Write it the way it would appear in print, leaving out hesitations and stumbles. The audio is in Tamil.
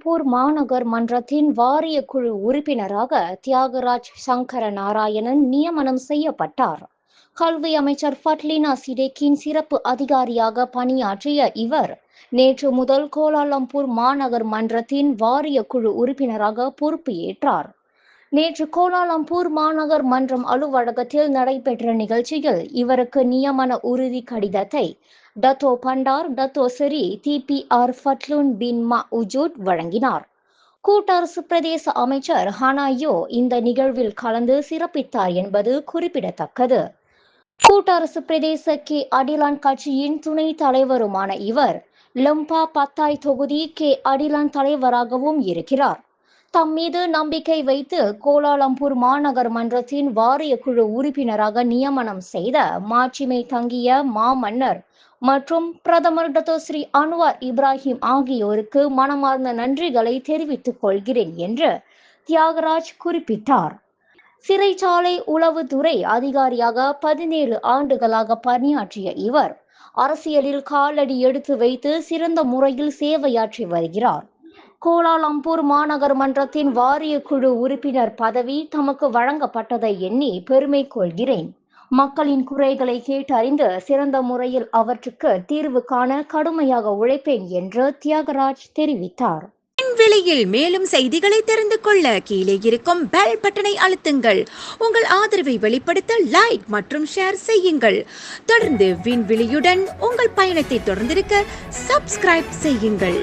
கோலாலம்பூர் மாநகர் மன்றத்தின் வாரிய குழு உறுப்பினராக தியாகராஜ் சங்கர நாராயணன் நியமனம் செய்யப்பட்டார். கல்வி அமைச்சர் ஃபட்லினா சிடேக்கின் சிறப்பு அதிகாரியாக பணியாற்றிய இவர் நேற்று முதல் கோலாலம்பூர் மாநகர் மன்றத்தின் வாரிய குழு உறுப்பினராக பொறுப்பு ஏற்றார். நேற்று கோலாலம்பூர் மாநகர் மன்றம் அலுவலகத்தில் நடைபெற்ற நிகழ்ச்சியில் இவருக்கு நியமன உறுதி கடிதத்தை டத்தோ பண்டார் டத்தோ செரி TPR ஃபட்லுன் பின் உஜூட் வழங்கினார். கூட்டரசு பிரதேச அமைச்சர் ஹனாயோ இந்த நிகழ்வில் கலந்து சிறப்பித்தார் என்பது குறிப்பிடத்தக்கது. கூட்டரசு பிரதேச அடிலான் கட்சியின் துணை தலைவருமான இவர் லம்பா பத்தாய் தொகுதி அடிலான் தலைவராகவும் இருக்கிறார். தம் மீது நம்பிக்கை வைத்து கோலாலம்பூர் மாநகர் மன்றத்தின் வாரிய குழு உறுப்பினராக நியமனம் செய்த மாட்சிமை தங்கிய மாமன்னர் மற்றும் பிரதமர் டத்தோ ஸ்ரீ அன்வார் இப்ராஹிம் ஆகியோருக்கு மனமார்ந்த நன்றிகளை தெரிவித்துக் கொள்கிறேன் என்று தியாகராஜ் குறிப்பிட்டார். சிறைச்சாலை உளவுத்துறை அதிகாரியாக 17 ஆண்டுகளாக பணியாற்றிய இவர் அரசியலில் காலடி எடுத்து வைத்து சிறந்த முறையில் சேவையாற்றி வருகிறார். கோலாலம்பூர் மாநகர் மன்றத்தின் வாரிய குழு உறுப்பினர் பதவி தமக்கு வழங்கப்பட்டதை எண்ணி பெருமை கொள்கிறேன். மக்களின் குறைகளை கேட்டறிந்து சிறந்த முறையில் அவற்றுக்கு தீர்வு காண கடுமையாக உழைப்பேன் என்று தியாகராஜ் தெரிவித்தார். விலையில் மேலும் செய்திகளை தெரிந்து கொள்ள கீழே இருக்கும் பெல் பட்டனை அழுத்துங்கள். உங்கள் ஆதரவை வெளிப்படுத்த லைக் மற்றும் ஷேர் செய்யுங்கள். தொடர்ந்து விண்வெளியுடன் உங்கள் பயணத்தை தொடர்ந்திருக்க சப்ஸ்கிரைப் செய்யுங்கள்.